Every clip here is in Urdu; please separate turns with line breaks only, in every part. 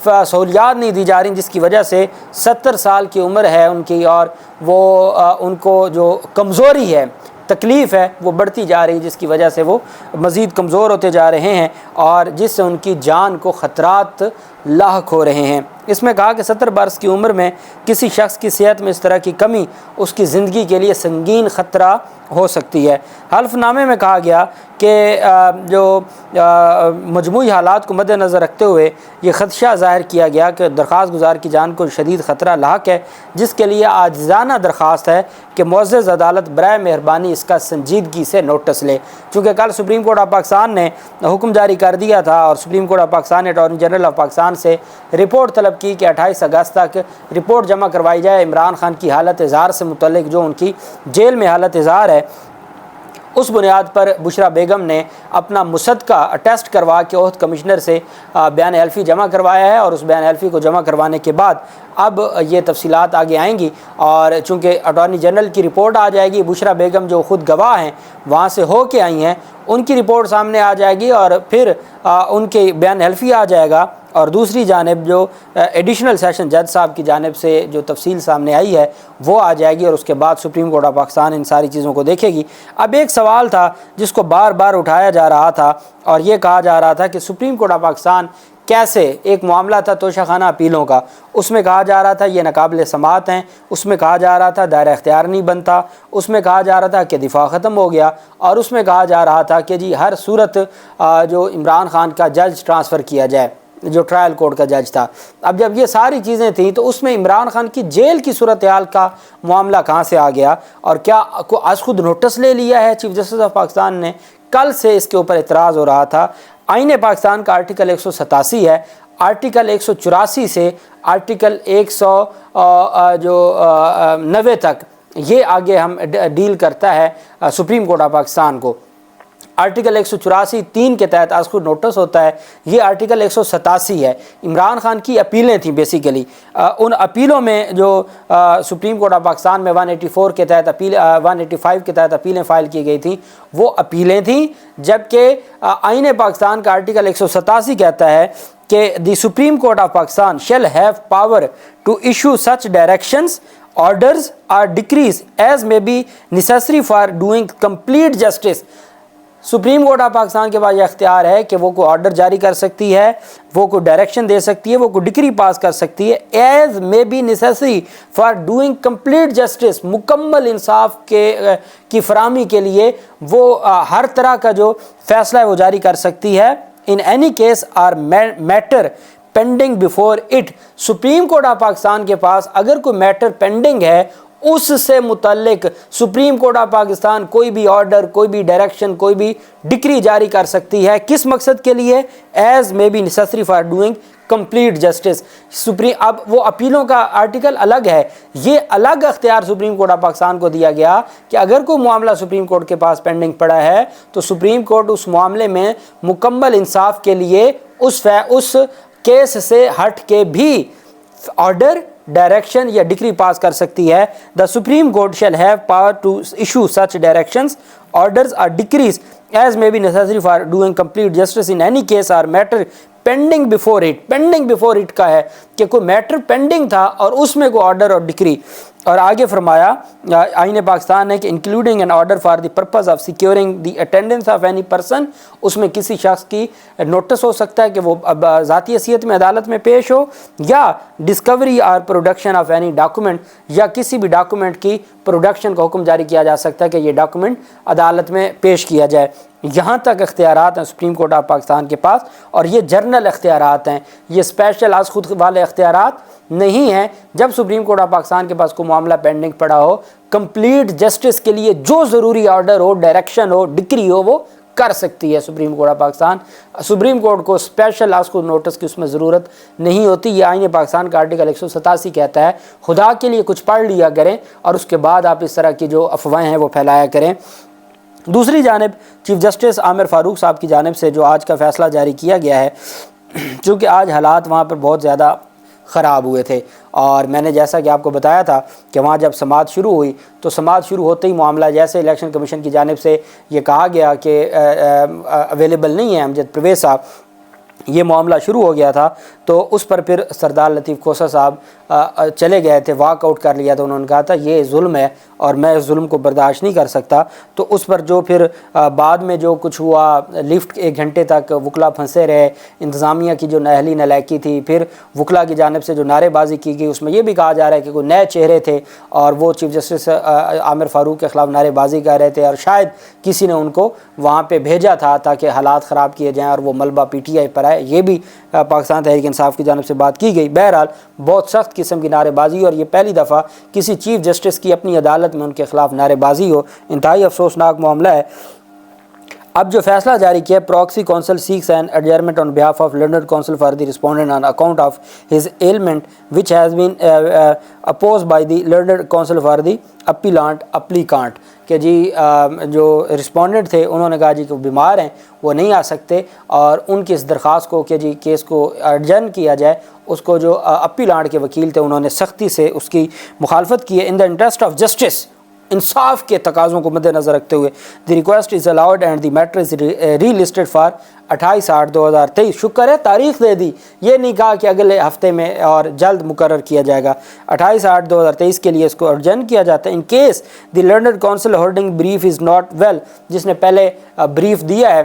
سہولیات نہیں دی جا رہی، جس کی وجہ سے 70 سال کی عمر ہے ان کی، اور وہ ان کو جو کمزوری ہے، تکلیف ہے، وہ بڑھتی جا رہی ہے، جس کی وجہ سے وہ مزید کمزور ہوتے جا رہے ہیں اور جس سے ان کی جان کو خطرات لاحق ہو رہے ہیں۔ اس میں کہا کہ 70 برس کی عمر میں کسی شخص کی صحت میں اس طرح کی کمی اس کی زندگی کے لیے سنگین خطرہ ہو سکتی ہے۔ حلف نامے میں کہا گیا کہ جو مجموعی حالات کو مد نظر رکھتے ہوئے یہ خدشہ ظاہر کیا گیا کہ درخواست گزار کی جان کو شدید خطرہ لاحق ہے، جس کے لیے عاجزانہ درخواست ہے کہ معزز عدالت برائے مہربانی اس کا سنجیدگی سے نوٹس لے۔ چونکہ کل سپریم کورٹ آف پاکستان نے حکم جاری کر دیا تھا اور سپریم کورٹ آف پاکستان نے اٹارنی جنرل آف پاکستان سے رپورٹ طلب کی کہ 28 اگست تک رپورٹ جمع کروائی جائے عمران خان کی حالت اظہار سے متعلق، جو ان کی جیل میں حالت اظہار ہے۔ اس بنیاد پر بشرا بیگم نے اپنا مصدقہ اٹیسٹ کروا کے عہد کمشنر سے بیان حلفی جمع کروایا ہے، اور اس بیان حلفی کو جمع کروانے کے بعد اب یہ تفصیلات آگے آئیں گی، اور چونکہ اٹارنی جنرل کی رپورٹ آ جائے گی، بشرا بیگم جو خود گواہ ہیں وہاں سے ہو کے آئی ہیں، ان کی رپورٹ سامنے آ جائے گی اور پھر ان کے بیان حلفی آ جائے گا، اور دوسری جانب جو ایڈیشنل سیشن جج صاحب کی جانب سے جو تفصیل سامنے آئی ہے وہ آ جائے گی، اور اس کے بعد سپریم کورٹ آف پاکستان ان ساری چیزوں کو دیکھے گی۔ اب ایک سوال تھا جس کو بار بار اٹھایا جا رہا تھا، اور یہ کہا جا رہا تھا کہ سپریم کورٹ آف پاکستان کیسے، ایک معاملہ تھا توشہ خانہ اپیلوں کا، اس میں کہا جا رہا تھا یہ ناقابل سماعت ہیں، اس میں کہا جا رہا تھا دائرہ اختیار نہیں بنتا، اس میں کہا جا رہا تھا کہ دفاع ختم ہو گیا، اور اس میں کہا جا رہا تھا کہ جی ہر صورت جو عمران خان کا جج ٹرانسفر کیا جائے، جو ٹرائل کورٹ کا جج تھا۔ اب جب یہ ساری چیزیں تھیں تو اس میں عمران خان کی جیل کی صورتحال کا معاملہ کہاں سے آ گیا، اور کیا کو از خود نوٹس لے لیا ہے چیف جسٹس آف پاکستان نے؟ کل سے اس کے اوپر اعتراض ہو رہا تھا۔ آئین پاکستان کا آرٹیکل 187 ہے، آرٹیکل 184 سے آرٹیکل 190 تک یہ آگے ہم ڈیل کرتا ہے سپریم کورٹ آف پاکستان کو۔ آرٹیکل 184(3) کے تحت از خود نوٹس ہوتا ہے، یہ آرٹیکل 187 ہے۔ عمران خان کی اپیلیں تھیں بیسیکلی، ان اپیلوں میں جو سپریم کورٹ آف پاکستان میں 184 کے تحت 185 کے تحت اپیلیں فائل کی گئی تھیں، وہ اپیلیں تھیں، جبکہ آئین پاکستان کا آرٹیکل 187 کہتا ہے کہ the supreme court of Pakistan shall have power to issue such directions orders or decrees as may be necessary for doing complete justice۔ Supreme court of Pakistan کے پاس یہ اختیار ہے کہ وہ کوئی آرڈر جاری کر سکتی ہے، وہ کوئی ڈائریکشن دے سکتی ہے، وہ کوئی ڈکری پاس کر سکتی ہے، as may be necessary for doing complete justice, مکمل انصاف کی فراہمی کے لیے وہ ہر طرح کا جو فیصلہ ہے وہ جاری کر سکتی ہے۔ In any case or matter pending before it, Supreme court of Pakistan کے پاس اگر کوئی میٹر پینڈنگ ہے اس سے متعلق سپریم کورٹ آف پاکستان کوئی بھی آرڈر، کوئی بھی ڈائریکشن، کوئی بھی ڈکری جاری کر سکتی ہے۔ کس مقصد کے لیے؟ As may be necessary for doing complete justice. اب وہ اپیلوں کا آرٹیکل الگ ہے، یہ الگ اختیار سپریم کورٹ آف پاکستان کو دیا گیا کہ اگر کوئی معاملہ سپریم کورٹ کے پاس پینڈنگ پڑا ہے تو سپریم کورٹ اس معاملے میں مکمل انصاف کے لیے اس کیس سے ہٹ کے بھی آرڈر، ڈائریکشن یا ڈکری پاس کر سکتی ہے۔ The supreme court shall have power to issue such directions, orders اور decrees as may be necessary for doing complete justice in any case or matter pending before it. Pending before it کا ہے کہ کوئی میٹر پینڈنگ تھا اور اس میں کوئی آرڈر اور ڈکری، اور آگے فرمایا آئین پاکستان نے کہ including an order for the purpose of securing the attendance of any person, اس میں کسی شخص کی نوٹس ہو سکتا ہے کہ وہ ذاتی حیثیت میں عدالت میں پیش ہو، یا ڈسکوری اور پروڈکشن آف اینی ڈاکومنٹ، یا کسی بھی ڈاکومنٹ کی پروڈکشن کا حکم جاری کیا جا سکتا ہے کہ یہ ڈاکومنٹ عدالت میں پیش کیا جائے۔ یہاں تک اختیارات ہیں سپریم کورٹ آف پاکستان کے پاس، اور یہ جرنل اختیارات ہیں، یہ اسپیشل از خود والے اختیارات نہیں ہیں۔ جب سپریم کورٹ آف پاکستان کے پاس کوئی معاملہ پینڈنگ پڑا ہو، کمپلیٹ جسٹس کے لیے جو ضروری آرڈر ہو، ڈائریکشن ہو، ڈکری ہو، وہ کر سکتی ہے supreme court of Pakistan. Supreme court کو اسپیشل از خود نوٹس کی اس میں ضرورت نہیں ہوتی۔ یہ آئین پاکستان کا آرٹیکل 187 کہتا ہے۔ خدا کے لیے کچھ پڑھ لیا کریں اور اس کے بعد آپ اس طرح کی جو افواہیں ہیں وہ پھیلایا کریں۔ دوسری جانب چیف جسٹس عامر فاروق صاحب کی جانب سے جو آج کا فیصلہ جاری کیا گیا ہے، چونکہ آج حالات وہاں پر بہت زیادہ خراب ہوئے تھے، اور میں نے جیسا کہ آپ کو بتایا تھا کہ وہاں جب سماعت شروع ہوئی تو سماعت شروع ہوتے ہی معاملہ جیسے الیکشن کمیشن کی جانب سے یہ کہا گیا کہ اویلیبل نہیں ہے امجد پرویز صاحب، یہ معاملہ شروع ہو گیا تھا تو اس پر پھر سردار لطیف کھوسہ صاحب چلے گئے تھے، واک آؤٹ کر لیا تھا، انہوں نے کہا تھا یہ ظلم ہے اور میں اس ظلم کو برداشت نہیں کر سکتا۔ تو اس پر جو پھر بعد میں جو کچھ ہوا، لفٹ 1 گھنٹے تک وکلا پھنسے رہے، انتظامیہ کی جو نااہلی نالائکی تھی، پھر وکلا کی جانب سے جو نعرے بازی کی گئی اس میں یہ بھی کہا جا رہا ہے کہ کوئی نئے چہرے تھے اور وہ چیف جسٹس عامر فاروق کے خلاف نعرے بازی کر رہے تھے، اور شاید کسی نے ان کو وہاں پہ بھیجا تھا تاکہ حالات خراب کیے جائیں اور وہ ملبہ پی ٹی آئی پر آئے۔ یہ بھی پاکستان تحریک انصاف کی جانب سے بات کی گئی۔ بہرحال بہت سخت قسم کی نعرے بازی، اور یہ پہلی دفعہ کسی چیف جسٹس کی اپنی عدالت میں ان کے خلاف نعرے بازی ہو، انتہائی افسوسناک معاملہ ہے۔ اب جو فیصلہ جاری کیا، proxy counsel seeks an adjournment on behalf of learned counsel for the respondent on account of his ailment which has been opposed by the learned counsel for the applicant, کہ جی جو رسپونڈنٹ تھے انہوں نے کہا جی کہ وہ بیمار ہیں، وہ نہیں آ سکتے، اور ان کی اس درخواست کو کہ جی کیس کو ایڈجرن کیا جائے، اس کو جو اپیلانٹ کے وکیل تھے انہوں نے سختی سے اس کی مخالفت کی ہے۔ In the interest of justice, انصاف کے تقاضوں کو مد نظر رکھتے ہوئے، the request is allowed and the matter is relisted for 28/8/2023۔ شکر ہے تاریخ دے دی، یہ نہیں کہا کہ اگلے ہفتے میں اور جلد مقرر کیا جائے گا، 28/8/2023 کے لیے اس کو ارجنٹ کیا جاتا ہے۔ In case the learned counsel holding brief is not well, جس نے پہلے بریف دیا ہے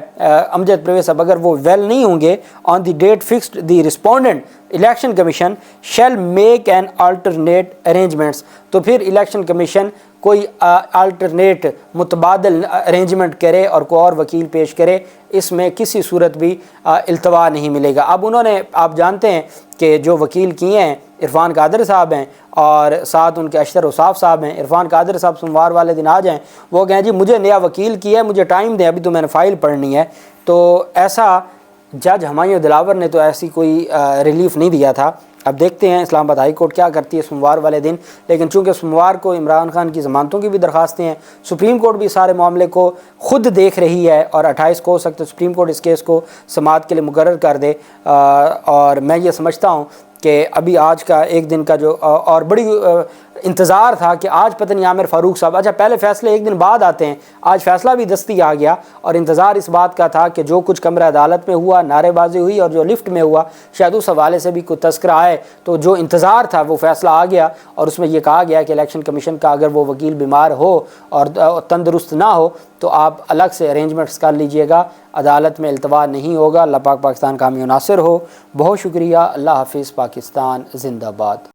امجد پرویز صاحب، اگر وہ ویل نہیں ہوں گے on the date fixed, the respondent election commission shall make an alternate arrangements, تو پھر الیکشن کمیشن کوئی آلٹرنیٹ متبادل ارینجمنٹ کرے اور کوئی اور وکیل پیش کرے، اس میں کسی صورت بھی التوا نہیں ملے گا۔ اب انہوں نے، آپ جانتے ہیں کہ جو وکیل کیے ہیں عرفان قادر صاحب ہیں اور ساتھ ان کے اشتر اوصاف صاحب ہیں۔ عرفان قادر صاحب سوموار والے دن آ جائیں، وہ کہیں جی مجھے نیا وکیل کیا ہے، مجھے ٹائم دیں، ابھی تو میں نے فائل پڑھنی ہے۔ تو ایسا جج ہمایوں دلاور نے تو ایسی کوئی ریلیف نہیں دیا تھا۔ اب دیکھتے ہیں اسلام آباد ہائی کورٹ کیا کرتی ہے سوموار والے دن، لیکن چونکہ سوموار کو عمران خان کی ضمانتوں کی بھی درخواستیں ہیں، سپریم کورٹ بھی سارے معاملے کو خود دیکھ رہی ہے، اور 28 کو ہو سکتا ہے سپریم کورٹ اس کیس کو سماعت کے لیے مقرر کر دے، اور میں یہ سمجھتا ہوں کہ ابھی آج کا ایک دن کا جو اور بڑی انتظار تھا کہ آج پتہ نہیں عامر فاروق صاحب، اچھا پہلے فیصلے ایک دن بعد آتے ہیں، آج فیصلہ بھی دستی آ گیا، اور انتظار اس بات کا تھا کہ جو کچھ کمرہ عدالت میں ہوا، نعرے بازی ہوئی، اور جو لفٹ میں ہوا، شاید اس حوالے سے بھی کوئی تذکرہ آئے، تو جو انتظار تھا وہ فیصلہ آ گیا، اور اس میں یہ کہا گیا کہ الیکشن کمیشن کا اگر وہ وکیل بیمار ہو اور تندرست نہ ہو تو آپ الگ سے ارینجمنٹس کر لیجئے گا، عدالت میں التوا نہیں ہوگا۔ اللہ پاک پاکستان کا حامی و ناصر ہو۔ بہت شکریہ، اللہ حافظ، پاکستان زندہ باد۔